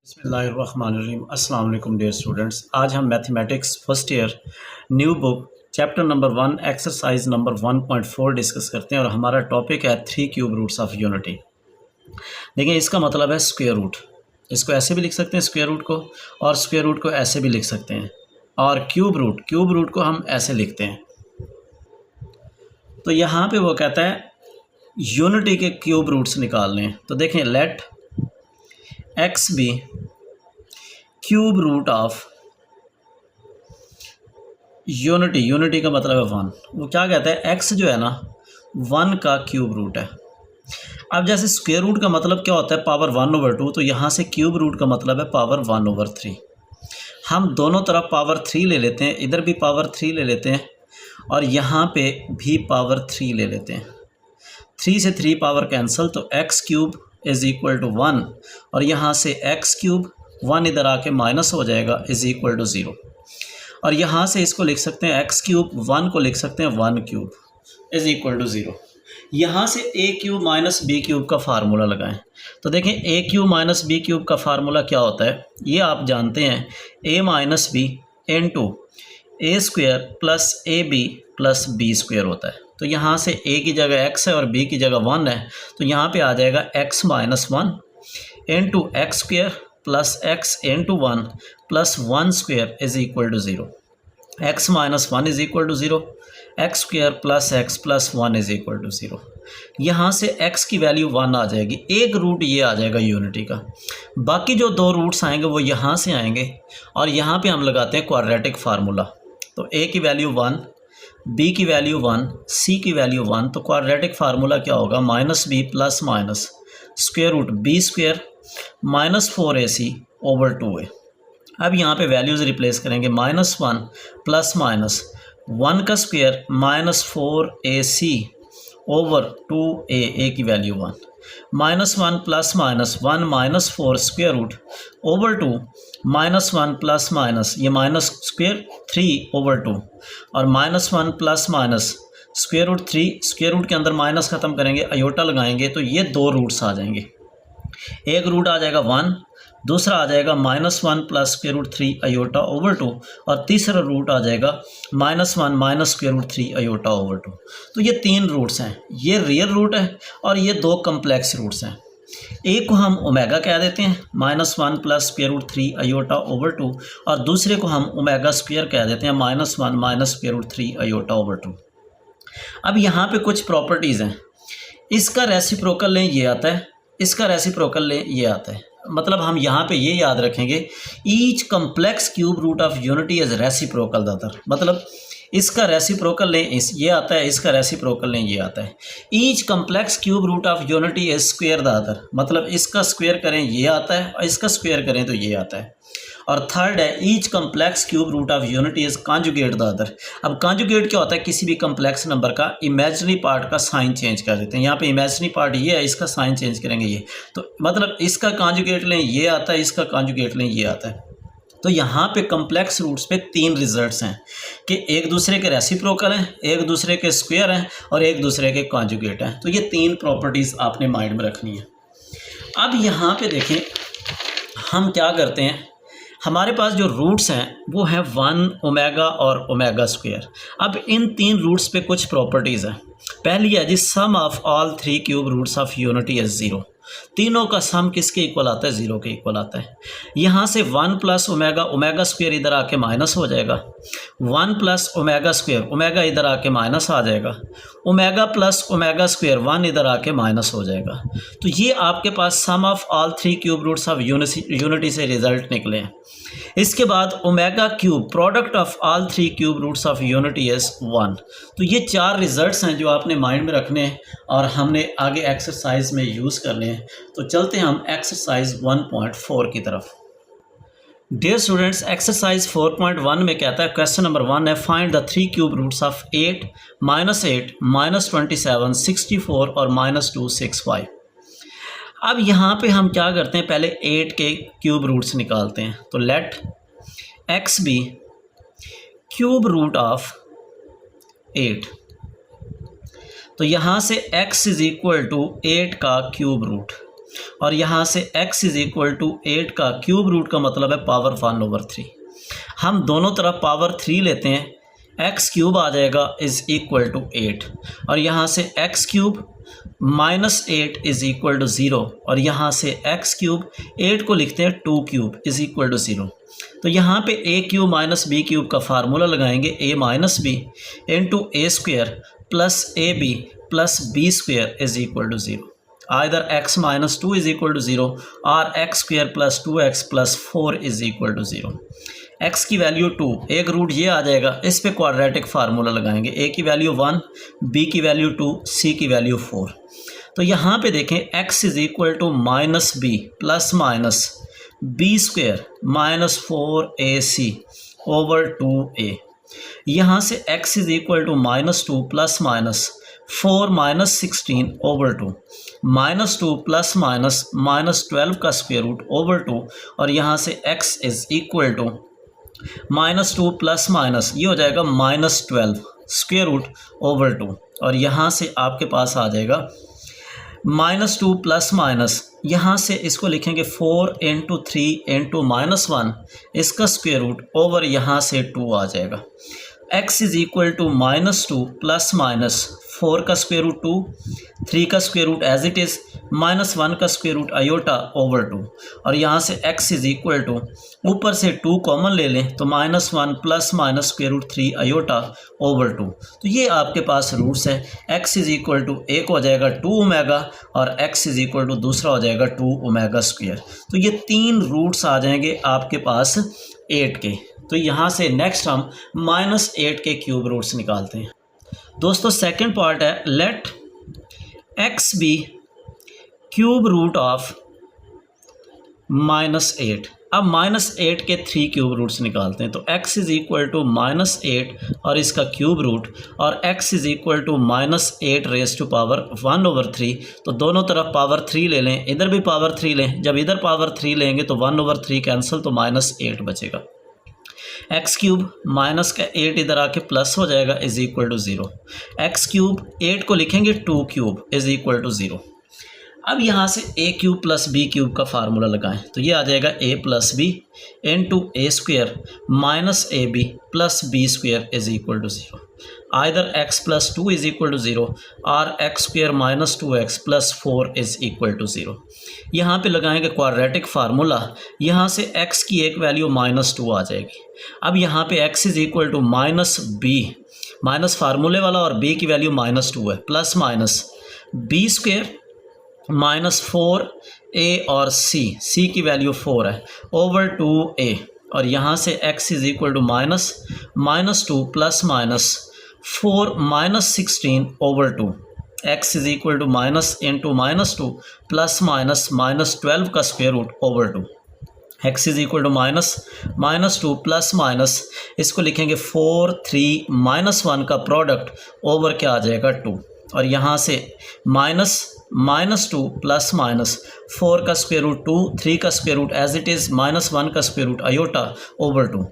बिस्मिल्लाहिर्रहमानिर्रहीम। अस्सलाम वालेकुम डियर स्टूडेंट्स। आज हम mathematics first year new book chapter number 1 exercise number 1.4 discuss करते हैं और हमारा टॉपिक है 3 क्यूब रूट्स ऑफ यूनिटी। देखिए, इसका मतलब है स्क्वायर रूट। इसको ऐसे भी लिख सकते हैं स्क्वायर रूट को, और स्क्वायर रूट को ऐसे भी लिख सकते हैं, और क्यूब रूट को हम ऐसे लिखते हैं। तो यहाँ पे वो कहता है यूनिटी के क्यूब रूट्स निकालने हैं। तो देखें, let x be cube root of unity. Unity का मतलब है 1। वो क्या कहता है, एक्स जो है ना 1 का क्यूब रूट है। अब जैसे स्क्वायर रूट का मतलब क्या होता है, पावर 1/2, तो यहाँ से क्यूब रूट का मतलब है पावर 1/3। हम दोनों तरफ पावर 3 ले लेते हैं, इधर भी पावर 3 ले लेते हैं और यहाँ पे भी पावर 3 ले लेते हैं। 3 से 3 पावर कैंसिल, तो x cube is equal to 1, और यहाँ से एक्स क्यूब 1 इधर आके माइनस हो जाएगा, इज़ इक्वल टू 0। और यहाँ से इसको लिख सकते हैं एक्स क्यूब 1 को लिख सकते हैं 1 क्यूब इज़ इक्वल टू 0। यहाँ से A cube minus B cube का फार्मूला लगाएं। तो देखें, A cube minus B cube का फार्मूला क्या होता है, ये आप जानते हैं, A minus B into A square plus A B plus B square होता है। तो यहाँ से ए की जगह एक्स है और बी की जगह 1 है, तो यहाँ पे आ जाएगा x minus 1 into x square plus x into 1 plus 1 square is equal to 0। X minus 1 is equal to 0, x square plus x plus 1 is equal to 0। यहाँ से x की वैल्यू 1 आ जाएगी, एक रूट ये आ जाएगा यूनिटी का। बाकी जो 2 रूट्स आएंगे वो यहाँ से आएंगे, और यहाँ पे हम लगाते हैं क्वाड्रेटिक फार्मूला। तो a की वैल्यू 1, b की वैल्यू 1, c की वैल्यू 1, तो क्वाड्रेटिक फार्मूला क्या होगा, minus B plus minus square root B square minus 4ac over 2a। अब यहाँ पे वैल्यूज़ रिप्लेस करेंगे, -1 प्लस माइनस 1 का square minus 4ac over 2a, A की value 1, -1 plus minus 1 minus 4 square root over 2, -1 plus minus ये minus square 3 over 2, और -1 plus minus square root 3, square root के अंदर माइनस ख़त्म करेंगे, अयोटा लगाएंगे, तो ये 2 रूट्स आ जाएंगे। एक रूट आ जाएगा 1, दूसरा आ जाएगा -1 plus square root 3 iota over 2, और तीसरा रूट आ जाएगा -1 minus square root 3 iota over 2। तो ये 3 रूट्स हैं, ये रियल रूट है और ये 2 कम्प्लेक्स रूट्स हैं। एक को हम ओमेगा कह देते हैं, -1 plus square root 3 iota over 2, और दूसरे को हम ओमेगा स्क्वायर कह देते हैं, -1 minus square root 3 iota over 2। अब यहाँ पे कुछ प्रॉपर्टीज़ हैं। इसका रेसिप्रोकल लें ये आता है, इसका रेसिप्रोकल लें ये आता है। मतलब हम यहाँ पे ये याद रखेंगे, each complex cube root of unity is reciprocal the other. मतलब इसका रेसिप्रोकल लें इस ये आता है, इसका रेसिप्रोकल लें ये आता है। Each complex cube root of unity is square the other. मतलब इसका स्क्वायर करें ये आता है, और इसका स्क्वायर करें तो ये आता है। और थर्ड है, each complex cube root of unity is conjugate the other. अब कॉन्जुगेट क्या होता है, किसी भी कम्प्लेक्स नंबर का इमेजिनरी पार्ट का साइन चेंज कर देते हैं। यहाँ पे इमेजिनरी पार्ट ये है, इसका साइन चेंज करेंगे ये, तो मतलब इसका कॉन्जुगेट लें ये आता है, इसका कॉन्जुगेट लें ये आता है। तो यहाँ पे कम्प्लेक्स रूट्स पे 3 रिजल्ट्स हैं कि एक दूसरे के रेसिप्रोकल हैं, एक दूसरे के स्क्वायर हैं, और एक दूसरे के कॉन्जुगेट हैं। तो ये 3 प्रॉपर्टीज़ आपने माइंड में रखनी है। अब यहाँ पे देखें, हम क्या करते हैं, हमारे पास जो रूट्स हैं वो है 1 ओमेगा और ओमेगा स्क्वायर। अब इन 3 रूट्स पे कुछ प्रॉपर्टीज़ हैं। पहली है जी, sum of all 3 cube roots of unity is 0। तीनों का सम किसके इक्वल आता है, 0 के इक्वल आता है। यहाँ से 1 प्लस ओमेगा, ओमेगा स्क्वायर इधर आके माइनस हो जाएगा, 1 प्लस ओमेगा स्क्वायर, ओमेगा इधर आके माइनस आ जाएगा, ओमेगा प्लस ओमेगा स्क्वायर 1 इधर आके माइनस हो जाएगा। तो ये आपके पास sum of all 3 cube roots of unity से रिजल्ट निकले हैं। इसके बाद omega cube product of all 3 cube roots of unity is 1। तो ये 4 रिजल्ट्स हैं जो आपने माइंड में रखने हैं और हमने आगे एक्सरसाइज में यूज़ करने हैं। तो चलते हैं हम एक्सरसाइज 1.4 की तरफ। डियर स्टूडेंट्स, एक्सरसाइज 4.1 में कहता है, क्वेश्चन नंबर 1 है, find the 3 cube roots of 8, -8, -27, 64 और -2, 6, 5। अब यहाँ पे हम क्या करते हैं, पहले 8 के क्यूब रूट्स निकालते हैं। तो let x be cube root of 8। तो यहाँ से x इज इक्वल टू 8 का क्यूब रूट। और यहाँ से x इज़ इक्वल टू 8 का क्यूब रूट का मतलब है पावर 1/3। हम दोनों तरफ पावर 3 लेते हैं, एक्स क्यूब आ जाएगा इज़ इक्वल टू 8 और यहाँ से x cube -8 is equal to 0 और यहाँ से एक्स क्यूब 8 को लिखते हैं 2 क्यूब इज़ इक्वल टू 0। तो यहाँ पे A cube minus B cube का फार्मूला लगाएंगे, a minus B into A square plus A B plus B square is equal to 0। Either x minus 2 is equal to 0 और x square plus 2x plus 4 is equal to 0। x की value 2, एक root ये आ जाएगा, इस पे quadratic formula लगाएंगे, a की वैल्यू 1, b की वैल्यू 2, c की वैल्यू 4। तो यहाँ पे देखें x is equal to minus B plus minus B square minus 4ac over 2a। यहाँ से x is equal to -2 plus minus 4 minus 16 over 2, -2 plus minus -12 का स्क्वायर रूट ओवर 2 और यहाँ से x is equal to -2 plus minus ये हो जाएगा -12 square root over 2 और यहाँ से आपके पास आ जाएगा -2 प्लस माइनस, यहाँ से इसको लिखेंगे 4 इंटू 3 इंटू -1 इसका स्क्वायर रूट ओवर यहाँ से 2 आ जाएगा। x is equal to -2 plus minus 4 का स्क्वायर रूट 2, 3 का square root as it is, -1 का स्क्वायर रूट आयोटा ओवर 2 और यहाँ से x इज़ इक्वल टू ऊपर से 2 कॉमन ले लें तो -1 plus minus square root 3 iota over 2। तो ये आपके पास रूट्स है। x इज़ इक्वल टू एक हो जाएगा 2 ओमेगा और x इज़ इक्वल टू दूसरा हो जाएगा 2 ओमेगा स्क्वायर। तो ये 3 रूट्स आ जाएंगे आपके पास 8 के। तो यहाँ से नेक्स्ट हम -8 के क्यूब रूट्स निकालते हैं। दोस्तों सेकंड पार्ट है, let x be cube root of -8। अब -8 के 3 क्यूब रूट्स निकालते हैं। तो x इज़ इक्वल टू -8 और इसका क्यूब रूट और x is equal to -8 raise to power 1/3। तो दोनों तरफ पावर 3 ले लें, इधर भी पावर 3 लें, जब इधर पावर 3 लेंगे तो 1/3 कैंसिल तो -8 बचेगा। एक्स क्यूब माइनस का 8 इधर आके प्लस हो जाएगा is equal to 0। X cube 8 को लिखेंगे 2 क्यूब इज़ इक्वल टू 0। अब यहाँ से a cube plus B cube का फार्मूला लगाएं तो ये आ जाएगा a plus B into A square minus A B plus B square is equal to 0। Either x plus 2 is equal to 0 और x square minus 2x plus 4 is equal to 0। यहाँ पे लगाएंगे क्वाड्रेटिक फार्मूला, यहाँ से x की एक value -2 आ जाएगी। अब यहाँ पे x is equal to minus B, minus फार्मूले वाला और b की वैल्यू -2 है, plus minus B square minus 4a और c की वैल्यू 4 है ओवर 2a और यहाँ से x is equal to -2 plus minus 4 minus 16 over 2। x is equal to minus into -2 plus minus -12 का square root over 2। x is equal to -2 plus minus इसको लिखेंगे 4 3 -1 का प्रोडक्ट ओवर क्या आ जाएगा 2 और यहाँ से -2 प्लस माइनस 4 का स्क्वायर रूट 2, 3 का square root as it is, -1 का स्क्वायर रूट आयोटा ओवर 2।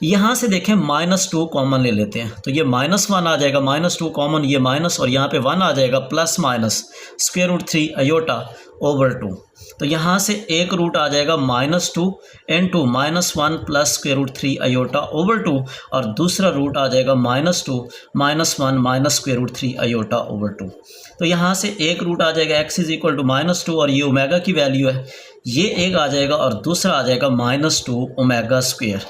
यहाँ से देखें -2 कॉमन ले लेते हैं तो ये -1 आ जाएगा, -2 कॉमन ये माइनस और यहाँ पे 1 आ जाएगा plus minus square root 3 iota over 2। तो यहाँ से एक रूट आ जाएगा -2 into -1 plus square root 3 iota over 2 और दूसरा रूट आ जाएगा -2 -1 minus square root 3 iota over 2। तो यहाँ से एक रूट आ जाएगा x इज़ इक्वल टू -2 और ये ओमेगा की वैल्यू है, ये एक आ जाएगा और दूसरा आ जाएगा -2 ओमेगा स्क्वायर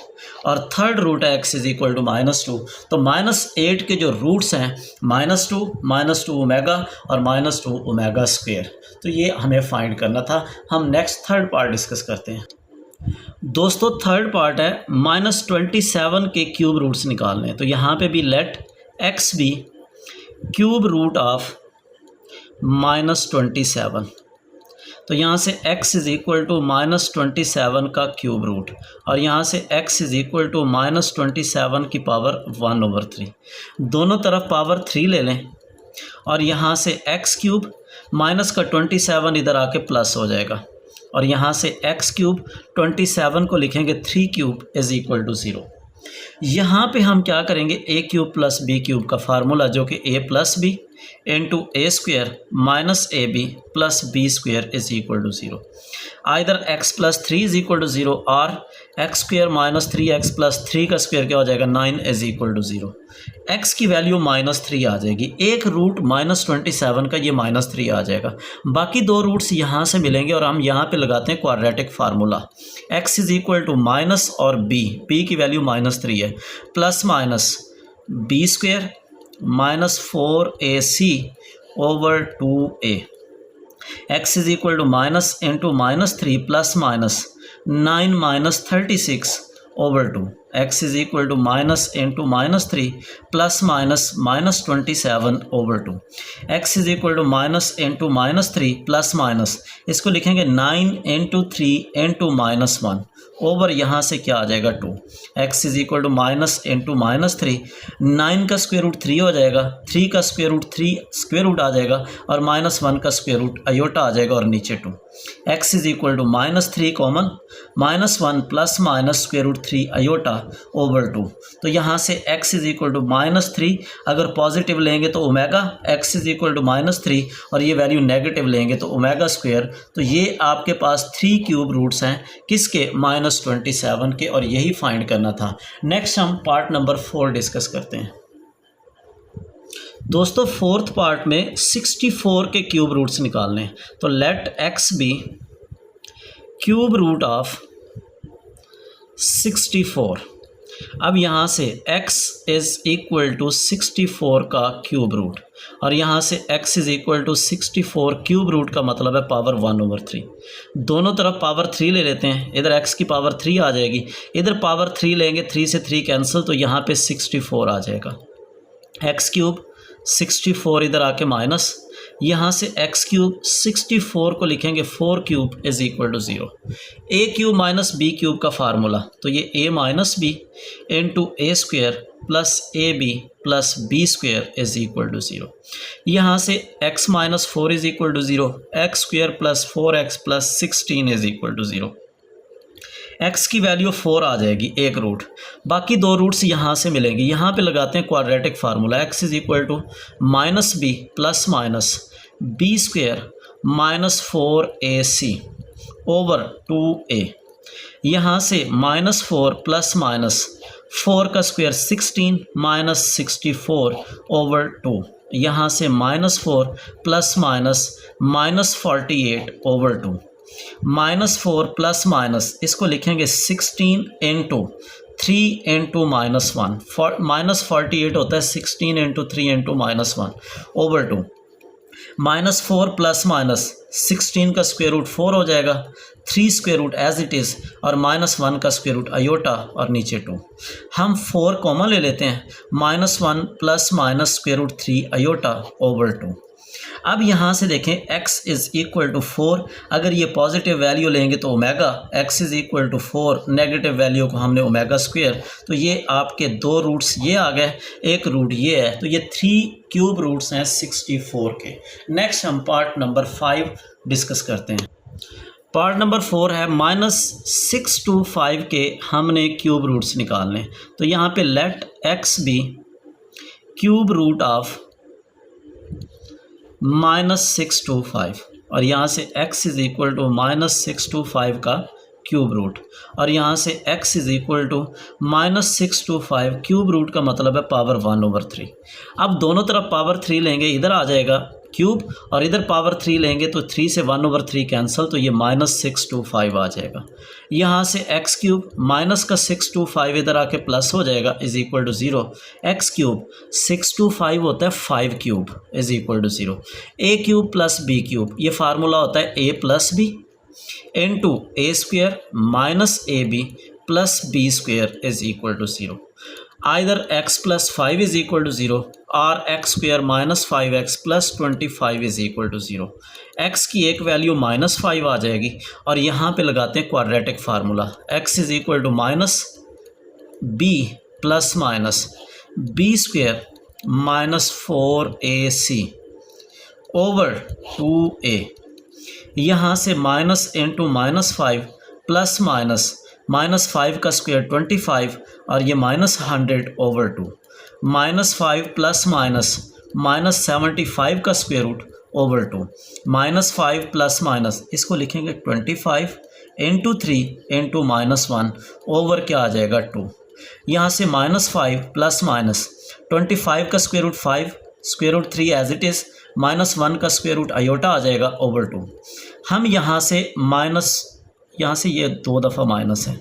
और थर्ड रूट है x इज़ इक्वल टू -2। तो -8 के जो रूट्स हैं -2 ओमेगा और -2 ओमेगा स्क्वायर। तो ये हमें फाइंड करना था। हम नेक्स्ट थर्ड पार्ट डिस्कस करते हैं। दोस्तों थर्ड पार्ट है -27 के क्यूब रूट्स निकालने। तो यहाँ पे भी let x be cube root of -27। तो यहाँ से x इज़ इक्वल टू -27 का क्यूब रूट और यहाँ से x इज़ इक्वल टू -27 की पावर 1/3। दोनों तरफ पावर 3 ले लें और यहाँ से x क्यूब माइनस का 27 इधर आके प्लस हो जाएगा और यहाँ से x क्यूब 27 को लिखेंगे 3 क्यूब इज़ इक्वल टू 0। यहाँ पे हम क्या करेंगे, a cube plus B cube का फार्मूला जो कि a plus B into a square minus ab plus b square is equal to 0. Either x plus 3 is equal to 0 or x square minus 3x plus 3 का square क्या हो जाएगा 9 is equal to 0. x की value -3 आ जाएगी, एक root -27 का ये -3 आ जाएगा, बाकी दो रूट्स यहाँ से मिलेंगे और हम यहाँ पे लगाते हैं quadratic formula. x is equal to minus और b की वैल्यू -3 है, plus minus b square minus 4ac over 2a, x is equal to minus into -3 plus minus 9 minus 36 over 2, x is equal to minus into -3 plus minus -27 over 2, x is equal to minus into -3 plus minus, इसको लिखेंगे 9 into 3 into -1 over यहाँ से क्या आ जाएगा 2, x is equal to minus into -3, 9 का square root 3 हो जाएगा, 3 का स्क्वायर रूट 3 स्क्वायर रूट आ जाएगा और -1 का स्क्वायर रूट आयोटा आ जाएगा और नीचे 2, x is equal to -3 common -1 plus minus square root 3 iota over 2, तो यहाँ से x इज इक्वल टू -3, अगर पॉजिटिव लेंगे तो omega, x is equal to -3 और ये वैल्यू नेगेटिव लेंगे तो ओमेगा स्क्वायर, तो ये आपके पास 3 क्यूब रूट्स हैं किसके -27 के, और यही फाइंड करना था। नेक्स्ट हम पार्ट नंबर 4 डिस्कस करते हैं। दोस्तों फोर्थ पार्ट में 64 के क्यूब रूट्स निकालने हैं, तो let x be cube root of 64। अब यहाँ से x इज़ इक्वल टू 64 का क्यूब रूट और यहाँ से x is equal to 64 cube root का मतलब है पावर 1/3। दोनों तरफ पावर 3 ले लेते हैं, इधर x की पावर 3 आ जाएगी, इधर पावर 3 लेंगे, 3 से 3 कैंसिल, तो यहाँ पे 64 आ जाएगा। x क्यूब 64 इधर आके माइनस, यहाँ से x क्यूब 64 को लिखेंगे 4 cube is equal to 0। a cube minus b cube का फार्मूला, तो ये a minus B into A square plus A B plus B square is equal to 0। यहाँ से x minus 4 is equal to 0, x square plus 4x plus 16 is equal to 0। x की value 4 आ जाएगी, एक root, बाकी दो roots यहाँ से मिलेंगे, यहाँ पे लगाते हैं quadratic formula, x is equal to minus B plus minus B square minus 4ac over 2a, यहाँ से -4 प्लस माइनस 4 का स्क्वायर 16 माइनस 64 ओवर 2, यहाँ से -4 plus minus -48 over 2, -4 plus minus, इसको लिखेंगे 16 इंटू 3 इंटू -1, -48 होता है 16 into 3 into -1 over 2, -4 plus minus 16 का स्क्वायर रूट 4 हो जाएगा, 3 square root as it is और -1 का स्क्वायर रूट आयोटा और नीचे 2। हम 4 कॉमन ले लेते हैं, -1 plus minus square root 3 iota over 2। अब यहाँ से देखें x इज़ इक्वल टू 4, अगर ये पॉजिटिव वैल्यू लेंगे तो omega, x is equal to 4, negative value को हमने ओमेगा स्क्वायर, तो ये आपके दो रूट्स ये आ गए, एक रूट ये है, तो ये 3 क्यूब रूट्स हैं 64 के। नेक्स्ट हम पार्ट नंबर 5 डिस्कस करते हैं। पार्ट नंबर 4 है -6 to 5 के हमने क्यूब रूट्स निकालने, तो यहाँ पे let x be cube root of -6 to 5 और यहाँ से x is equal to -6 to 5 का क्यूब रूट और यहाँ से x is equal to -6 to 5 cube root का मतलब है पावर 1/3। अब दोनों तरफ पावर 3 लेंगे, इधर आ जाएगा क्यूब और इधर पावर 3 लेंगे तो 3 से 1/3 कैंसिल, तो ये -6 to 5 आ जाएगा। यहाँ से x क्यूब माइनस का 6 to 5 इधर आके प्लस हो जाएगा is equal to 0। x cube 6 to 5 होता है 5 cube is equal to 0। a cube plus b cube, ये फार्मूला होता है a plus B into A square minus A B plus B square is equal to 0। Either x plus 5 is equal to 0 or x square minus 5x plus 25 is equal to 0। x की एक value -5 आ जाएगी और यहाँ पे लगाते हैं quadratic formula, x is equal to minus B plus minus B square minus 4ac over 2a, यहाँ से माइनस इंटू -5 प्लस माइनस -5 का स्क्वायर 25 और ये -100 ओवर 2, -5 प्लस माइनस -75 का square root over 2, -5 plus minus इसको लिखेंगे 25 इंटू 3 इंटू -1 ओवर क्या आ जाएगा 2। यहाँ से -5 प्लस माइनस 25 का square root 5, square root 3 as it is, -1 का स्क्वायर रूट आयोटा आ जाएगा ओवर 2। हम यहाँ से ये 2 दफ़ा माइनस है,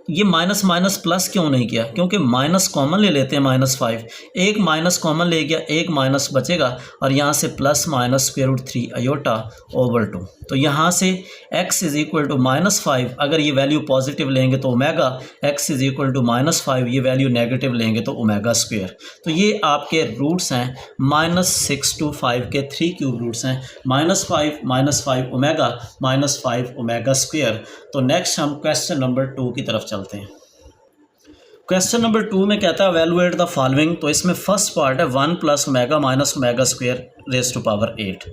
ये माइनस माइनस प्लस क्यों नहीं किया? क्योंकि माइनस कॉमन ले लेते हैं, -5 एक माइनस कॉमन ले गया, एक माइनस बचेगा और यहाँ से plus minus square root 3 iota over 2। तो यहाँ से x इज़ इक्वल टू -5, अगर ये वैल्यू पॉजिटिव लेंगे तो omega, x is equal to -5 ये वैल्यू नेगेटिव लेंगे तो ओमेगा स्क्वायर। तो ये आपके रूट्स हैं -6 to 5 के 3 क्यूब रूट्स हैं, -5 ओमेगा -5 ओमेगा स्क्वायर। तो नेक्स्ट हम क्वेश्चन नंबर 2 की तरफ चलते हैं। क्वेश्चन नंबर 2 में कहता है एवेलुएट द फॉलोइंग। तो इसमें फर्स्ट पार्ट है 1 plus omega minus omega square raise to power 8।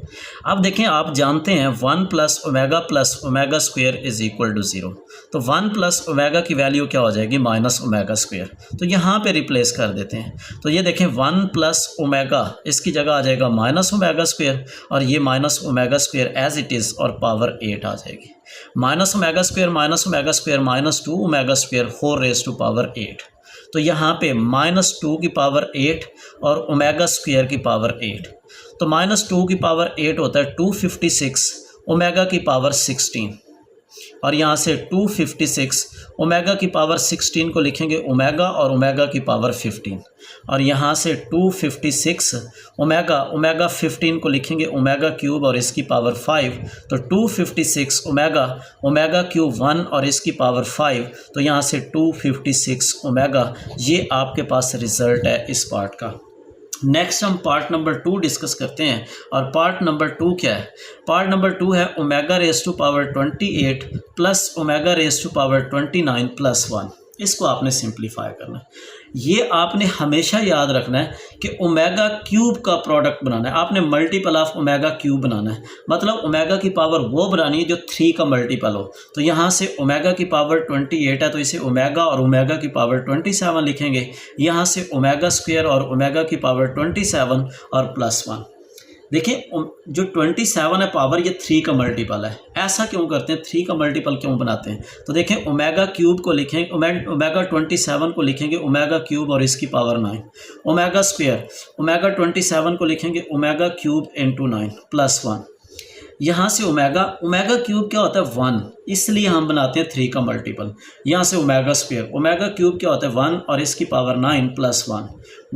अब देखें, आप जानते हैं 1 plus omega square is equal to 0। तो 1 प्लस ओमेगा की वैल्यू क्या हो जाएगी? Minus omega square. तो यहाँ पे रिप्लेस कर देते हैं। तो ये देखें 1 प्लस ओमेगा, इसकी जगह आ जाएगा माइनस ओमेगा स्क्वायर और ये minus omega square as it is और पावर 8 आ जाएगी। Minus omega square -2 omega square whole raise to power 8। तो यहाँ पे -2 की पावर 8 और ओमेगा स्क्वायर की पावर 8। तो -2 की पावर 8 होता है 256 ओमेगा की पावर 16 और यहाँ से 256 ओमेगा की पावर 16 को लिखेंगे ओमेगा और ओमेगा की पावर 15 और यहाँ से 256 ओमेगा 15 को लिखेंगे ओमेगा क्यूब और इसकी पावर 5। तो 256 ओमेगा क्यूब 1 और इसकी पावर 5। तो यहाँ से 256 ओमेगा, ये आपके पास रिज़ल्ट है इस पार्ट का। नेक्स्ट हम पार्ट नंबर 2 डिस्कस करते हैं और पार्ट नंबर 2 क्या है? पार्ट नंबर 2 है omega raise to power 28 plus omega raise to power 29 plus 1। इसको आपने सिंप्लीफाई करना है। ये आपने हमेशा याद रखना है कि ओमेगा क्यूब का प्रोडक्ट बनाना है, आपने मल्टीपल ऑफ ओमेगा क्यूब बनाना है। मतलब ओमेगा की पावर वो बनानी है जो 3 का मल्टीपल हो। तो यहाँ से ओमेगा की पावर 28 है तो इसे ओमेगा और ओमेगा की पावर 27 लिखेंगे। यहाँ से ओमेगा स्क्वायर और ओमेगा की पावर 27 और प्लस 1। देखिए जो 27 है पावर, ये 3 का मल्टीपल है। ऐसा क्यों करते हैं, 3 का मल्टीपल क्यों बनाते हैं? तो देखें ओमेगा क्यूब को लिखेंगे, ओमेगा 27 को लिखेंगे ओमेगा क्यूब और इसकी पावर 9। ओमेगा स्क्वायर ओमेगा 27 को लिखेंगे ओमेगा क्यूब इंटू 9 प्लस 1। यहाँ से ओमेगा क्यूब क्या होता है 1, इसलिए हम बनाते हैं 3 का मल्टीपल। यहाँ से ओमेगा स्क्वायर ओमेगा क्यूब क्या होता है 1 और इसकी पावर 9 प्लस 1।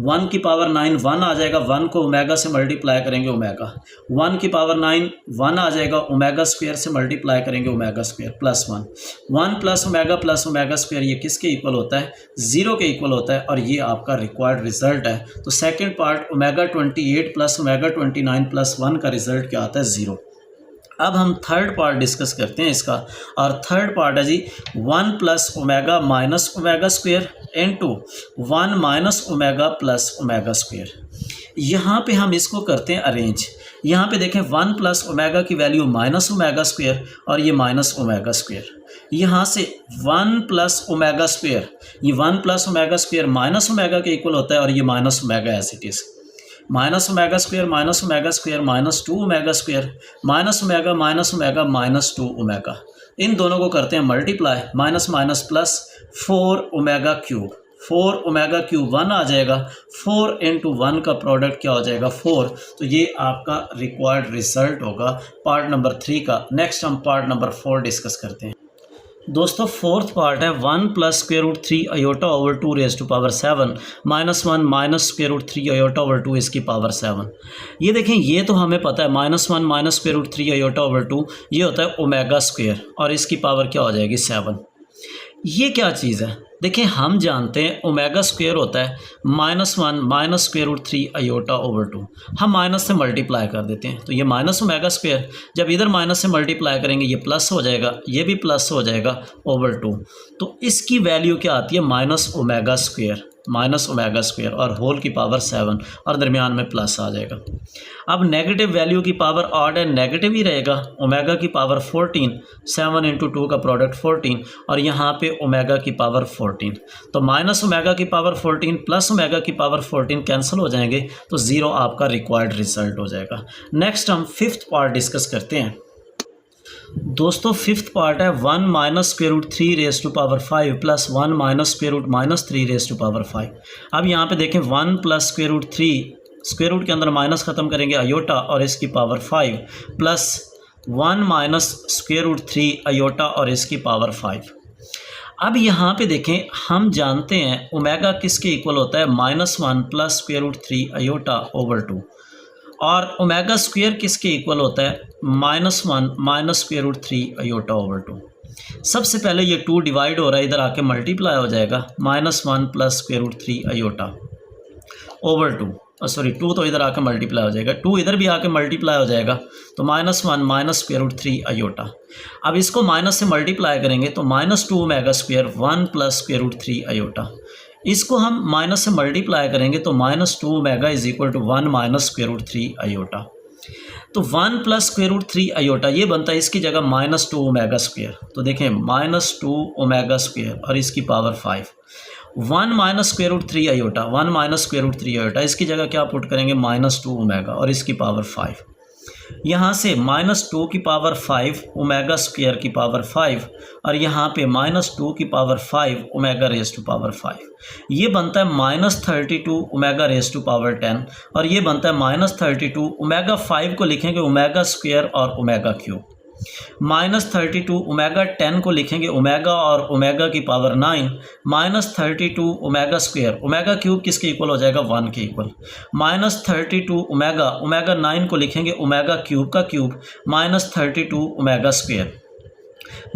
1 की पावर 9 1 आ जाएगा, 1 को ओमेगा से मल्टीप्लाई करेंगे ओमेगा। 1 की पावर 9 1 आ जाएगा, ओमेगा स्क्वायर से मल्टीप्लाई करेंगे omega square plus 1। 1 plus omega square ये किसके इक्वल होता है? 0 के इक्वल होता है और ये आपका रिक्वायर्ड रिजल्ट है। तो second part omega 28 plus omega 29 plus 1 का रिजल्ट क्या आता है? 0। अब हम थर्ड पार्ट डिस्कस करते हैं इसका और थर्ड पार्ट है जी 1 plus omega minus omega square into 1 minus omega plus omega square. यहाँ पे हम इसको करते हैं अरेंज। यहाँ पे देखें 1 प्लस ओमेगा की वैल्यू माइनस ओमेगा स्क्वायर और ये माइनस ओमेगा स्क्वायर। यहाँ से 1 प्लस ओमेगा स्क्वायर, ये 1 plus omega square minus omega के इक्वल होता है और ये minus omega as it is. Minus omega square minus 2 omega square minus 2 omega. इन दोनों को करते हैं multiply, minus minus plus 4 omega cube. 4 omega cube 1 आ जाएगा, 4 इंटू 1 का प्रोडक्ट क्या हो जाएगा 4। तो ये आपका रिक्वायर्ड रिजल्ट होगा पार्ट नंबर 3 का। नेक्स्ट हम पार्ट नंबर 4 डिस्कस करते हैं। दोस्तों फोर्थ पार्ट है 1 plus square root 3 iota over 2 raise to power 7 minus 1 minus square root 3 iota over 2 इसकी पावर 7। ये देखें, ये तो हमें पता है -1 minus square root 3 iota over 2 ये होता है ओमेगा स्क्वायर और इसकी पावर क्या हो जाएगी 7। ये क्या चीज़ है? देखिए हम जानते हैं ओमेगा स्क्वायर होता है -1 minus square root 3 iota over 2। हम माइनस से मल्टीप्लाई कर देते हैं तो ये माइनस ओमेगा स्क्वायर, जब इधर माइनस से मल्टीप्लाई करेंगे ये प्लस हो जाएगा, ये भी प्लस हो जाएगा ओवर 2। तो इसकी वैल्यू क्या आती है? Minus omega square. Minus omega square और होल की पावर 7 और दरमियान में प्लस आ जाएगा। अब नेगेटिव वैल्यू की पावर ऑड है, नेगेटिव ही रहेगा। ओमेगा की पावर 14, 7 इंटू 2 का प्रोडक्ट 14 और यहाँ पे ओमेगा की पावर 14, तो माइनस ओमेगा की पावर 14 प्लस ओमेगा की पावर 14 कैंसिल हो जाएंगे, तो 0 आपका रिक्वायर्ड रिजल्ट हो जाएगा। नेक्स्ट हम फिफ्थ पार्ट डिस्कस करते हैं। दोस्तों फिफ्थ पार्ट है 1 minus square root 3 raise to power 5 plus 1 minus square root minus 3 raise to power 5। अब यहाँ पे देखें 1 plus square root 3, square root के अंदर माइनस ख़त्म करेंगे अयोटा और इसकी power 5 plus 1 minus square root 3 iota और इसकी पावर 5। अब यहाँ पे देखें हम जानते हैं ओमेगा किसके इक्वल होता है, -1 plus square root 3 iota over 2 और ओमेगा स्क्वायर किसके इक्वल होता है, -1 minus square root 3 iota over 2। सबसे पहले ये 2 डिवाइड हो रहा है, इधर आके मल्टीप्लाई हो जाएगा, -1 plus square root 3 iota over 2, sorry 2 तो इधर आके मल्टीप्लाई हो जाएगा, 2 इधर भी आके मल्टीप्लाई हो जाएगा, तो -1 माइनस स्क्वायर रूट 3 अयोटा। अब इसको माइनस से मल्टीप्लाई करेंगे तो -2 omega square 1 plus square root 3 iota. इसको हम माइनस से मल्टीप्लाई करेंगे तो -2 omega is equal to 1 minus square root 3 iota. तो 1 प्लस स्क्वायर रूट 3 अयोटा ये बनता है इसकी जगह -2 ओमेगा स्क्वायर। तो देखें -2 ओमेगा स्क्वायर और इसकी power 5, 1 minus square root 3 iota, 1 minus square root 3 iota, इसकी जगह क्या पुट करेंगे, -2 ओमेगा और इसकी पावर 5। यहाँ से -2 की पावर 5 ओमेगा स्क्वायर की पावर 5 और यहाँ पे -2 की power 5 omega raise to power 5। ये बनता है -32 ओमेगा रेज टू पावर 10 और ये बनता है -32 ओमेगा 5 को लिखेंगे ओमेगा स्क्वायर और ओमेगा क्यूब, -32 ओमेगा 10 को लिखेंगे ओमेगा और ओमेगा की power 9, -32 omega square, omega cube किसके इक्वल हो जाएगा, 1 के इक्वल, -32 ओमेगा, ओमेगा 9 को लिखेंगे ओमेगा क्यूब का cube, -32 omega square,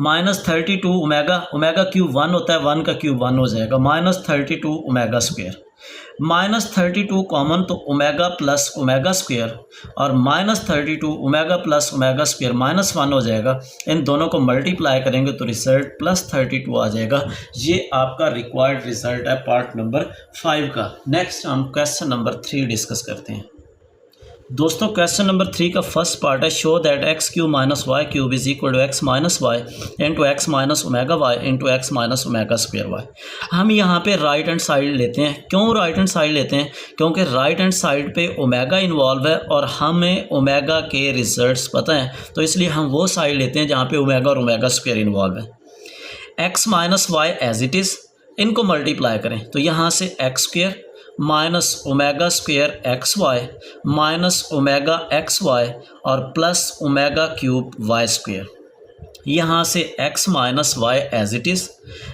-32 omega, omega cube 1 होता है, 1 का क्यूब 1 हो जाएगा, -32 ओमेगा स्क्वायर, -32 कॉमन तो ओमेगा प्लस ओमेगा स्क्वायर और -32 ओमेगा प्लस ओमेगा स्क्वायर -1 हो जाएगा। इन दोनों को मल्टीप्लाई करेंगे तो रिजल्ट +32 आ जाएगा। ये आपका रिक्वायर्ड रिजल्ट है पार्ट नंबर 5 का। नेक्स्ट हम क्वेश्चन नंबर 3 डिस्कस करते हैं। दोस्तों क्वेश्चन नंबर 3 का फर्स्ट पार्ट है show that x³ minus y cube is equal to x minus Y into x minus omega y into x minus omega square y. हम यहाँ पे right hand side लेते हैं। क्यों राइट हैंड साइड लेते हैं? क्योंकि राइट हैंड साइड पे ओमेगा इन्वॉल्व है और हमें ओमेगा के रिजल्ट्स पता हैं, तो इसलिए हम वो साइड लेते हैं जहाँ पे ओमेगा और ओमेगा स्क्वायर इन्वॉल्व है। X minus Y as it is, इनको मल्टीप्लाई करें तो यहाँ से X square minus omega square X Y minus omega x Y और plus omega cube Y square. यहाँ से x minus Y as it is,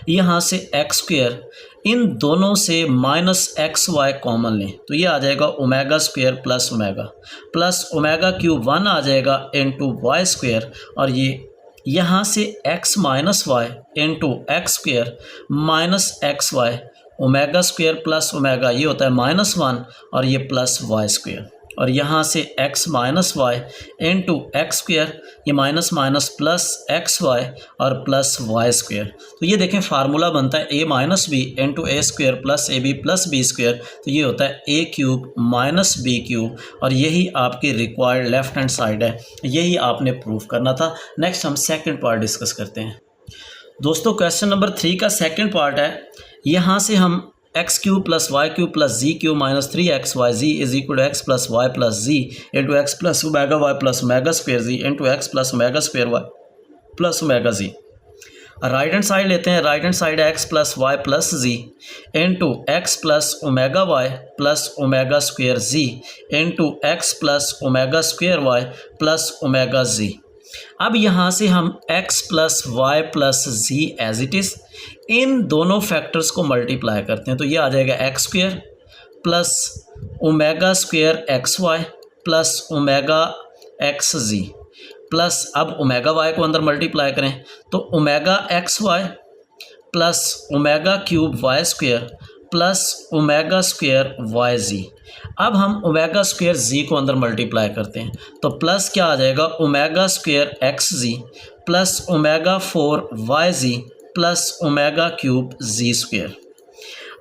यहाँ से एक्स स्क्वायर, इन दोनों से माइनस एक्स वाई कॉमन लें तो ये आ जाएगा omega square plus omega cube 1 आ जाएगा इंटू वाई स्क्वायर और ये यहाँ से x minus Y into x square minus x Y, omega square plus omega ये होता है -1 और ये प्लस वाई स्क्वायर और यहाँ से x minus Y into x square, ये minus minus plus X Y और प्लस वाई स्क्वायर। तो ये देखें फार्मूला बनता है a minus B into A square plus A B plus B square, तो ये होता है a cube minus B cube और यही आपकी रिक्वायर्ड लेफ्ट हैंड साइड है, यही आपने प्रूव करना था। नेक्स्ट हम सेकेंड पार्ट डिस्कस करते हैं। दोस्तों क्वेश्चन नंबर 3 का सेकेंड पार्ट है, यहाँ से हम x³ plus y³ plus z³ minus 3xyz is equal to x plus Y plus z into x plus omega y plus omega square z into x plus omega square y plus omega z। Right hand side लेते हैं, right hand side है x plus Y plus z into x plus omega y plus omega square z into x plus omega square y plus omega z। अब यहाँ से हम x plus Y plus z as it is, इन दोनों factors को multiply करते हैं तो ये आ जाएगा X square plus omega square X Y plus omega X जी प्लस, अब ओमेगा वाई को अंदर मल्टीप्लाई करें तो omega x Y plus omega cube Y square plus omega square Y Z. अब हम ओमेगा स्क्वायर जी को अंदर मल्टीप्लाई करते हैं तो प्लस क्या आ जाएगा, ओमेगा स्क्वायर एक्स जी plus omega 4 y z plus omega cube z square.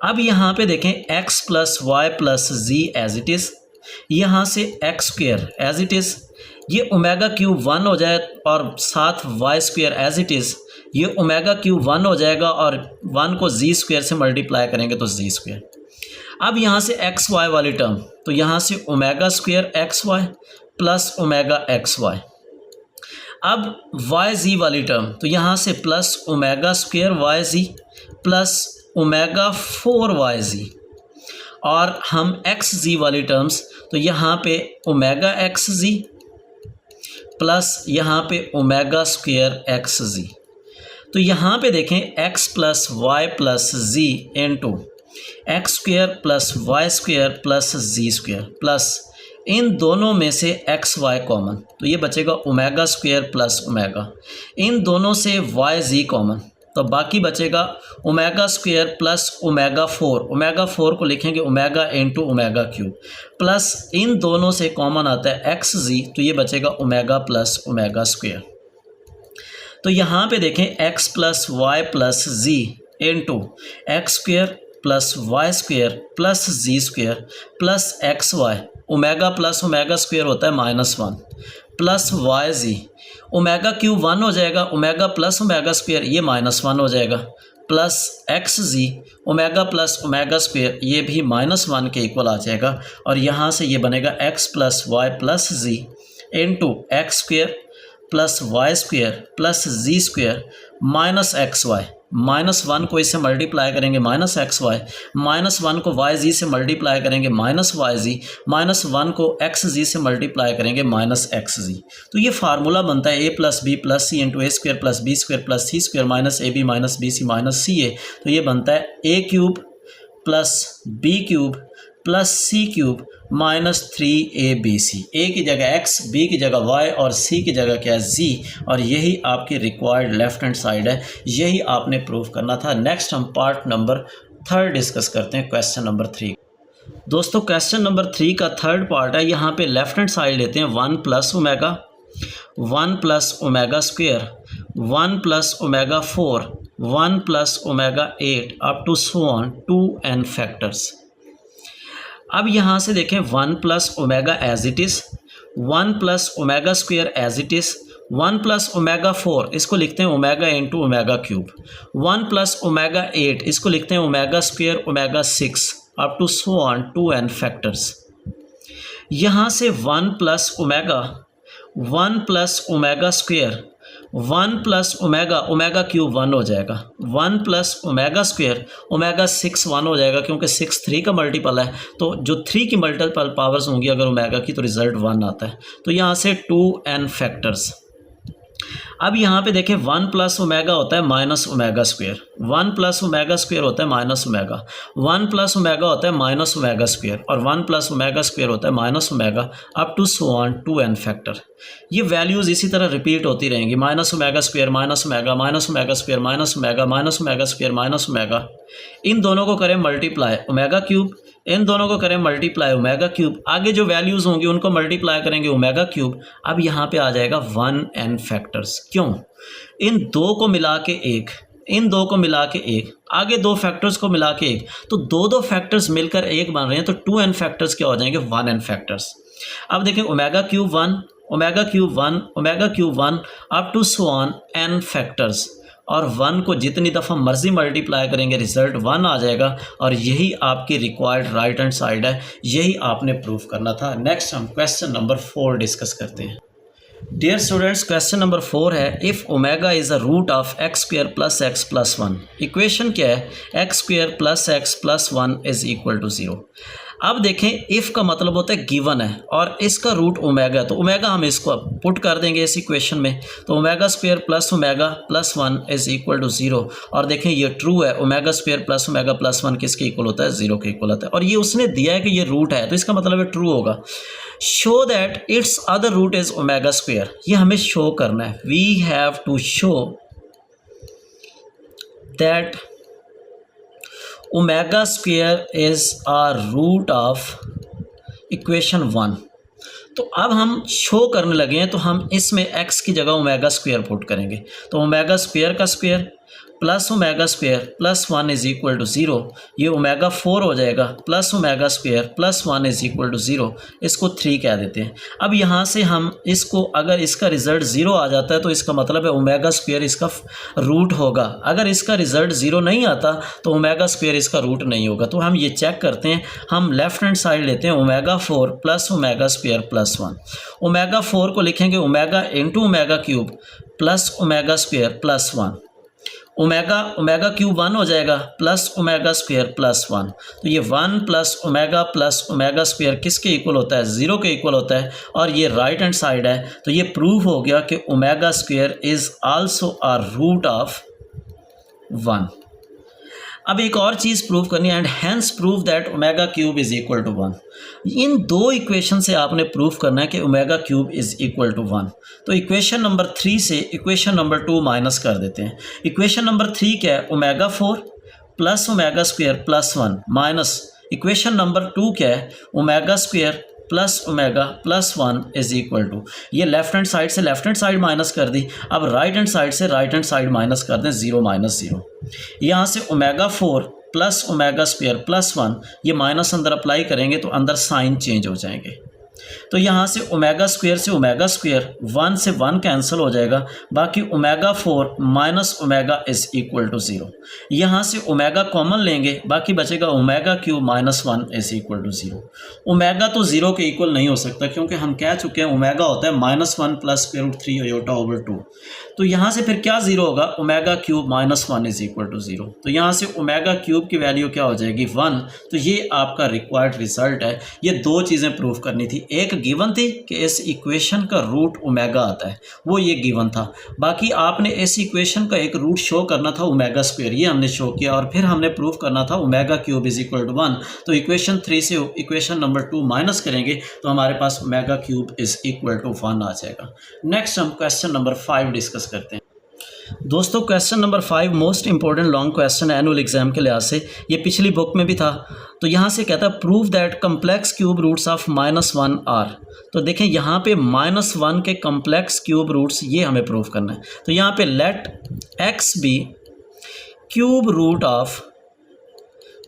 अब यहाँ पे देखें x plus Y plus z as it is, यहाँ से x square as it is, ये ओमेगा क्यूब 1 हो जाए और साथ y square as it is, ये ओमेगा क्यूब 1 हो जाएगा और 1 को जी स्क्वेयर से मल्टीप्लाई करेंगे तो जी स्क्वेयर। अब यहाँ से एक्स वाई वाली टर्म, तो यहाँ से omega square x Y plus omega x y. अब वाई जी वाली टर्म, तो यहाँ से plus omega square y z plus omega 4 y z, और हम एक्स जी वाली टर्म्स, तो यहाँ पे ओमेगा एक्स जी प्लस यहाँ पे ओमेगा स्क्वेयर एक्स जी। तो यहाँ पे देखें X plus Y plus Z into X square plus Y square plus Z square plus इन दोनों में से एक्स वाई कॉमन, तो ये बचेगा ओमेगा स्क्वेयर प्लस ओमेगा, इन दोनों से वाई जी कॉमन, तो बाकी बचेगा omega square plus omega 4, omega 4 को लिखेंगे omega into omega cube, plus इन दोनों से कॉमन आता है एक्स जी, तो ये बचेगा ओमेगा प्लस ओमेगा स्क्वेयर। तो यहाँ पे देखें X plus Y plus Z into X square plus Y square plus Z square plus X Y, omega plus omega square होता है -1 plus Y Z, omega cube 1 हो जाएगा, ओमेगा प्लस ओमेगा स्क्वेयर ये -1 हो जाएगा, प्लस एक्स जी omega plus omega square ये भी -1 के इक्वल आ जाएगा, और यहाँ से ये बनेगा X plus Y plus Z into X square plus Y square plus Z square minus x Y, -1 को इससे मल्टीप्लाई करेंगे माइनस एक्स वाई, -1 को वाई जी से मल्टीप्लाई करेंगे माइनस वाई जी, -1 को एक्स जी से मल्टीप्लाई करेंगे माइनस एक्स जी। तो ये फार्मूला बनता है a plus B plus C into A square plus B square plus C square minus A B minus B C minus C A. तो ये बनता है a cube plus B cube plus C cube minus 3abc, A की जगह x, B की जगह y और c की जगह क्या है z, और यही आपकी रिक्वायर्ड लेफ्ट हैंड साइड है, यही आपने प्रूव करना था। नेक्स्ट हम पार्ट नंबर 3 डिस्कस करते हैं, क्वेश्चन नंबर 3। दोस्तों क्वेश्चन नंबर 3 का थर्ड पार्ट है, यहाँ पे लेफ्ट हैंड साइड लेते हैं 1 plus omega 1 plus omega square 1 plus omega 4 1 plus omega 8 up to so on 2n factors. अब यहाँ से देखें 1 plus omega as it is, 1 plus omega square as it is, 1 plus omega 4 इसको लिखते हैं omega into omega cube, 1 plus omega 8 इसको लिखते हैं omega square omega 6 up to so on 2n factors. यहाँ से 1 plus omega square 1 plus omega cube 1 हो जाएगा, 1 प्लस ओमेगा स्क्वेयर ओमेगा 6 1 हो जाएगा, क्योंकि 6 3 का मल्टीपल है, तो जो 3 की मल्टीपल पावर्स होंगी अगर ओमेगा की तो रिजल्ट 1 आता है। तो यहाँ से 2n फैक्टर्स। अब यहाँ पे देखें 1 प्लस ओमेगा होता है minus omega square, 1 plus omega square होता है माइनस ओमेगा, 1 प्लस ओमेगा होता है माइनस ओमेगा स्क्वेयर, और 1 प्लस ओमेगा स्क्वेयर होता है minus omega up to so on 2n factor. ये वैल्यूज़ इसी तरह रिपीट होती रहेंगी, minus omega square minus omega square minus omega square minus omega, इन दोनों को करें मल्टीप्लाई ओमेगा क्यूब, इन दोनों को करें मल्टीप्लाई ओमेगा क्यूब, आगे जो वैल्यूज़ होंगी उनको मल्टीप्लाई करेंगे ओमेगा क्यूब। अब यहाँ पे आ जाएगा 1n फैक्टर्स। क्यों? इन दो को मिला के एक, इन दो को मिला के एक, आगे दो फैक्टर्स को मिला के एक, तो दो फैक्टर्स मिलकर एक बन रहे हैं, तो 2n फैक्टर्स क्या हो जाएंगे 1n फैक्टर्स। अब देखें omega cube 1 omega cube 1 omega cube 1 up to so on n factors, और 1 को जितनी दफ़ा मर्जी मल्टीप्लाई करेंगे रिजल्ट 1 आ जाएगा, और यही आपकी रिक्वायर्ड राइट हैंड साइड है, यही आपने प्रूव करना था। नेक्स्ट हम क्वेश्चन नंबर 4 डिस्कस करते हैं। डियर स्टूडेंट्स, क्वेश्चन नंबर 4 है, if omega is a root of x square plus x plus 1, equation क्या है, x square plus x plus 1 is equal to 0। अब देखें इफ़ का मतलब होता है गिवन है और इसका रूट ओमेगा, तो ओमेगा हम इसको पुट कर देंगे इस इक्वेशन में, तो omega square plus omega plus 1 is equal to 0। और देखें ये ट्रू है, omega square plus omega plus 1 किसके इक्वल होता है, 0 के इक्वल होता है, और ये उसने दिया है कि ये रूट है, तो इसका मतलब है ट्रू होगा। Show that it's other root is omega square, ये हमें शो करना है, we have to show that omega square is a root of equation 1। तो अब हम शो करने लगे हैं, तो हम इसमें x की जगह ओमेगा स्क्वेयर पुट करेंगे, तो ओमेगा स्क्वेयर का square plus omega square plus 1 is equal to 0, ये ओमेगा 4 हो जाएगा plus omega square plus 1 is equal to 0, इसको 3 कह देते हैं। अब यहाँ से हम इसको, अगर इसका रिज़ल्ट 0 आ जाता है तो इसका मतलब है ओमेगा स्क्वायर इसका रूट होगा। अगर इसका रिज़ल्ट 0 नहीं आता तो ओमेगा स्क्वायर इसका रूट नहीं होगा। तो हम ये चेक करते हैं, हम लेफ्ट हैंड साइड लेते हैं omega 4 plus omega square plus 1। Omega 4 को लिखेंगे omega into omega cube plus omega square plus 1। Omega cube 1 हो जाएगा प्लस ओमेगा स्क्वायर प्लस 1। तो ये 1 प्लस ओमेगा स्क्वायर किसके इक्वल होता है? 0 के इक्वल होता है, और ये राइट हैंड साइड है। तो ये प्रूव हो गया कि omega square is also a root of 1। अब एक और चीज़ प्रूव करनी है, and hence prove that omega cube is equal to 1। इन दो इक्वेशन से आपने प्रूव करना है कि omega cube is equal to 1। तो इक्वेशन नंबर 3 से इक्वेशन नंबर 2 माइनस कर देते हैं। इक्वेशन नंबर 3 क्या है? Omega 4 plus omega square plus 1 minus equation number 2 क्या है? Omega square plus omega plus 1 is equal to, ये लेफ्ट हैंड साइड से लेफ्ट हैंड साइड माइनस कर दी। अब राइट हैंड साइड से राइट हैंड साइड माइनस कर दें, 0 माइनस 0। यहाँ से omega 4 plus omega square plus 1, ये माइनस अंदर अप्लाई करेंगे तो अंदर साइन चेंज हो जाएंगे। तो यहाँ से ओमेगा स्क्वायर 1 से 1 कैंसिल हो जाएगा, बाकी omega 4 minus omega is equal to 0। यहाँ से ओमेगा कॉमन लेंगे, बाकी बचेगा omega cube minus 1 is equal to 0। Omega तो 0 के इक्वल नहीं हो सकता, क्योंकि हम कह चुके हैं ओमेगा होता है -1 plus square root 3 iota over 2। तो यहाँ से फिर क्या 0 होगा? Omega cube minus 1 is equal to 0। तो यहाँ से ओमेगा क्यूब की वैल्यू क्या हो जाएगी? 1। तो ये आपका रिक्वायर्ड रिजल्ट है। ये दो चीज़ें प्रूव करनी थी। एक गिवन थी कि इस इक्वेशन का रूट ओमेगा आता है, वो ये गिवन था। बाकी आपने इस इक्वेशन का एक रूट शो करना था ओमेगा स्क्वायर, ये हमने शो किया, और फिर हमने प्रूव करना था omega cube is equal to 1। तो इक्वेशन 3 से इक्वेशन नंबर 2 माइनस करेंगे तो हमारे पास omega cube is equal to 1 आ जाएगा। नेक्स्ट हम क्वेश्चन नंबर 5 डिस्कस करते हैं। दोस्तों question number 5 most important long question है एनुअल एग्जाम के लिहाज से, ये पिछली बुक में भी था। तो यहाँ से कहता है prove that complex cube roots of -1 are. तो देखें यहाँ पे -1 के कम्प्लेक्स क्यूब रूट्स, ये हमें प्रूव करना है। तो यहाँ पे let x be cube root of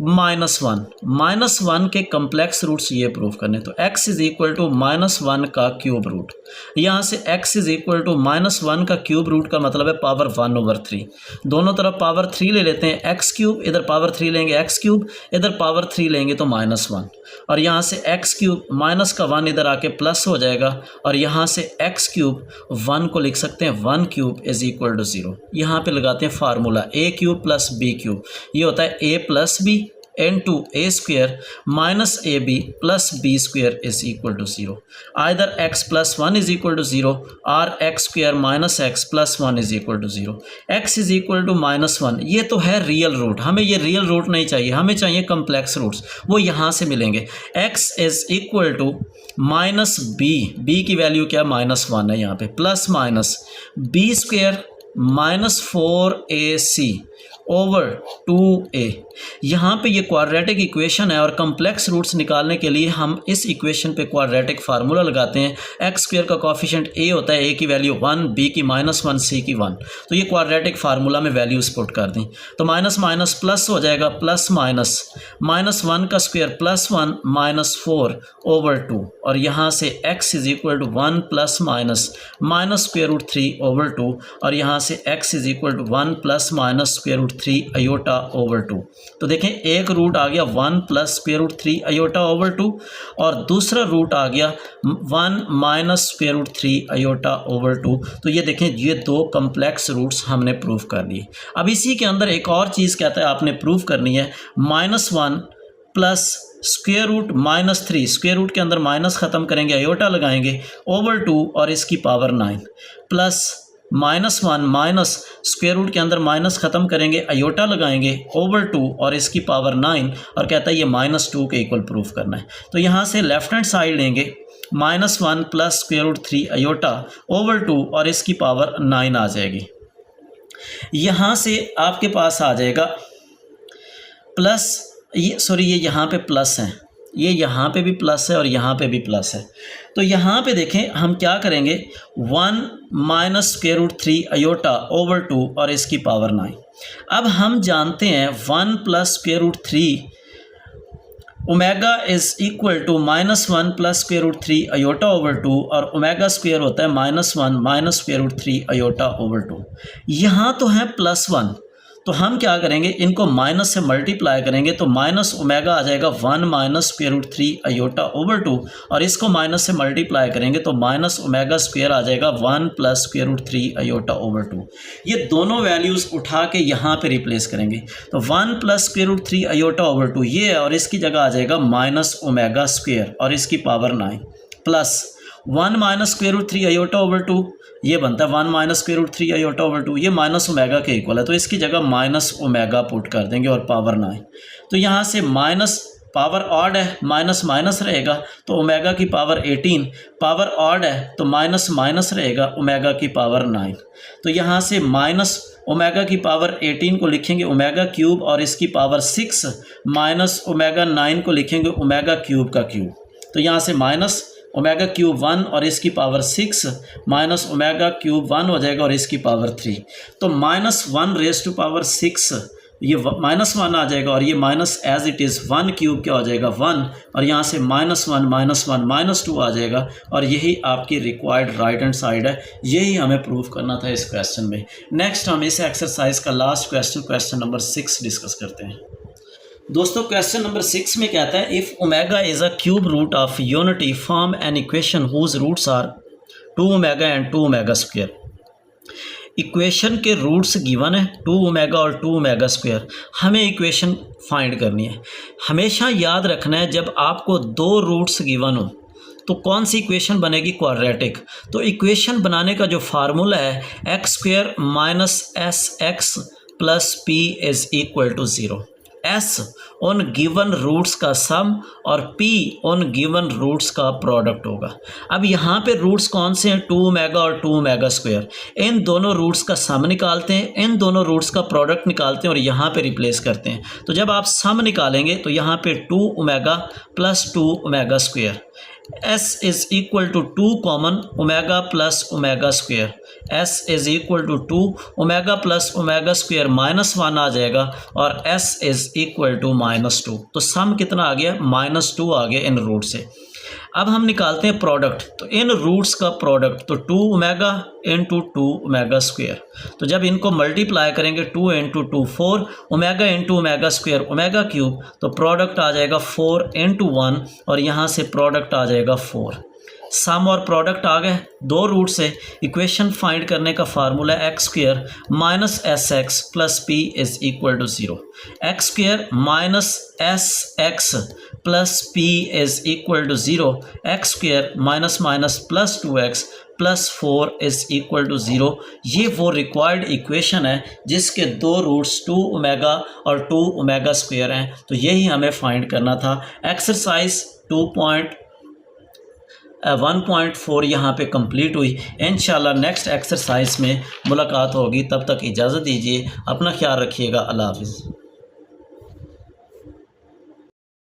-1 के कम्प्लेक्स रूट्स ये प्रूव करने। तो x इज़ इक्वल टू -1 का क्यूब रूट। यहाँ से x इज़ इक्वल टू -1 का क्यूब रूट का मतलब है पावर 1/3। दोनों तरफ पावर 3 ले लेते हैं, x क्यूब इधर पावर 3 लेंगे, x क्यूब इधर पावर 3 लेंगे तो -1, और यहाँ से x क्यूब माइनस का 1 इधर आके प्लस हो जाएगा, और यहाँ से x क्यूब 1 को लिख सकते हैं 1 क्यूब इज़ इक्वल टू 0। यहाँ पे लगाते हैं formula a cube plus b cube, ये होता है a plus B into a square minus ab plus b square is equal to 0. Either x plus 1 is equal to 0 or x square minus x plus 1 is equal to 0. x is equal to -1, ये तो है real root, हमें ये real root नहीं चाहिए, हमें चाहिए complex roots, वो यहाँ से मिलेंगे। x is equal to -b की वैल्यू क्या? -1 है यहाँ पे, plus minus b square -4ac over 2a। यहाँ पे ये क्वाड्रेटिक इक्वेशन है, और कम्प्लेक्स रूट्स निकालने के लिए हम इस इक्वेशन पे क्वाड्रेटिक फार्मूला लगाते हैं। एक्स स्क्वायर का कोफिशिएंट a होता है, a की वैल्यू 1, b की -1, c की 1। तो ये क्वाड्रेटिक फार्मूला में वैल्यूज पुट कर दी, तो माइनस माइनस प्लस हो जाएगा, प्लस माइनस -1 का स्क्वायर प्लस 1 -4 ओवर 2, और यहाँ से x is equal to 1 plus minus square root 3 over 2, और यहाँ से x is equal to 1 plus minus square root 3 iota over 2। तो देखें एक रूट आ गया 1 plus square root 3 iota over 2, और दूसरा रूट आ गया 1 minus square root 3 iota over 2। तो ये देखें ये दो कम्प्लेक्स रूट्स हमने प्रूव कर लिए। अब इसी के अंदर एक और चीज़ कहता है आपने प्रूव करनी है, -1 plus square root -3, square root के अंदर माइनस ख़त्म करेंगे, आयोटा लगाएंगे ओवर 2 और इसकी power 9, plus -1 minus square root के अंदर माइनस ख़त्म करेंगे, आयोटा लगाएंगे ओवर 2 और इसकी पावर 9, और कहता है ये -2 के इक्वल प्रूफ करना है। तो यहाँ से लेफ्ट हैंड साइड लेंगे, -1 plus square root 3 iota over 2 और इसकी पावर 9 आ जाएगी। यहाँ से आपके पास आ जाएगा प्लस, ये यहाँ पे प्लस है, ये यहाँ पे भी प्लस है और यहाँ पे भी प्लस है। तो यहाँ पे देखें हम क्या करेंगे, 1 minus square root 3 iota over 2 और इसकी पावर 9। अब हम जानते हैं 1 plus square root 3 omega is equal to -1 plus square root 3 iota over 2 और ओमेगा स्क्वायर होता है -1 minus square root 3 iota over 2। यहाँ तो है +1, तो हम क्या करेंगे, इनको माइनस से मल्टीप्लाई करेंगे तो माइनस ओमेगा आ जाएगा 1 minus square root 3 iota over 2 और इसको माइनस से मल्टीप्लाई करेंगे तो माइनस ओमेगा स्क्वायर आ जाएगा 1 plus square root 3 iota over 2। ये दोनों वैल्यूज़ उठा के यहाँ पे रिप्लेस करेंगे तो 1 plus square root 3 iota over 2 ये है और इसकी जगह आ जाएगा माइनस ओमेगा स्क्वायर और इसकी power 9 plus 1 minus square root 3 iota over 2 ये बनता है 1 minus square root 3 iota over 2, ये माइनस ओमेगा के इक्वल है तो इसकी जगह माइनस ओमेगा पुट कर देंगे और पावर 9। तो यहाँ से माइनस पावर ऑड है, माइनस माइनस रहेगा तो ओमेगा की पावर 18, पावर ऑड है तो माइनस माइनस रहेगा ओमेगा की पावर 9। तो यहाँ से माइनस ओमेगा की पावर 18 को लिखेंगे ओमेगा क्यूब और इसकी पावर 6 माइनस ओमेगा 9 को लिखेंगे ओमेगा क्यूब का क्यूब। तो यहाँ से माइनस ओमेगा क्यूब 1 और इसकी पावर 6 माइनस ओमेगा क्यूब 1 हो जाएगा और इसकी पावर 3। तो -1 रेज़ टू पावर 6 ये -1 आ जाएगा और ये minus as it is 1 cube क्या हो जाएगा 1 और यहाँ से -1 -2 आ जाएगा और यही आपकी रिक्वायर्ड राइट हैंड साइड है। यही हमें प्रूफ करना था इस क्वेश्चन में। नेक्स्ट हम इस एक्सरसाइज का लास्ट क्वेश्चन नंबर 6 डिस्कस करते हैं। दोस्तों क्वेश्चन नंबर 6 में कहता है if omega is a cube root of unity form an equation whose roots are 2 omega and 2 omega square. Equation के रूट्स गिवन है 2 ओमेगा और 2 ओमेगा स्क्वायर। हमें इक्वेशन फाइंड करनी है। हमेशा याद रखना है जब आपको 2 रूट्स गिवन हो तो कौन सी इक्वेशन बनेगी, क्वाड्रेटिक। तो इक्वेशन बनाने का जो फार्मूला है x² minus SX plus P is equal to 0। S on given roots का सम और P ऑन गिवन रूट्स का प्रोडक्ट होगा। अब यहाँ पे रूट्स कौन से हैं, 2 ओमेगा और 2 ओमेगा स्क्वायर। इन दोनों रूट्स का सम निकालते हैं, इन दोनों रूट्स का प्रोडक्ट निकालते हैं और यहाँ पे रिप्लेस करते हैं। तो जब आप सम निकालेंगे तो यहाँ पे 2 omega plus 2 omega square, S is equal to 2 common omega plus omega square, S is equal to 2 omega plus omega square -1 आ जाएगा और S इज़ इक्वल टू -2। तो सम कितना आ गया, -2 आ गया इन रूट से। अब हम निकालते हैं प्रोडक्ट, तो इन रूट्स का प्रोडक्ट तो 2 ओमेगा इंटू 2 ओमेगा स्क्वायर। तो जब इनको मल्टीप्लाई करेंगे 2 into 2 4 omega into omega square omega cube, तो प्रोडक्ट आ जाएगा 4 इंटू 1 और यहाँ से प्रोडक्ट आ जाएगा 4। सम और प्रोडक्ट आ गए 2 रूट से। इक्वेशन फाइंड करने का formula x² minus SX plus P is equal to 0। x² minus SX plus P is equal to 0। x² minus minus plus 2x plus 4 is equal to 0। ये वो required equation है जिसके 2 roots 2 omega और 2 omega square हैं। तो यही हमें find करना था। एक्सरसाइज 1.4 यहाँ पे कंप्लीट हुई। इंशाल्लाह नेक्स्ट एक्सरसाइज में मुलाकात होगी। तब तक इजाज़त दीजिए, अपना ख्याल रखिएगा। अल्लाह हाफ़िज़।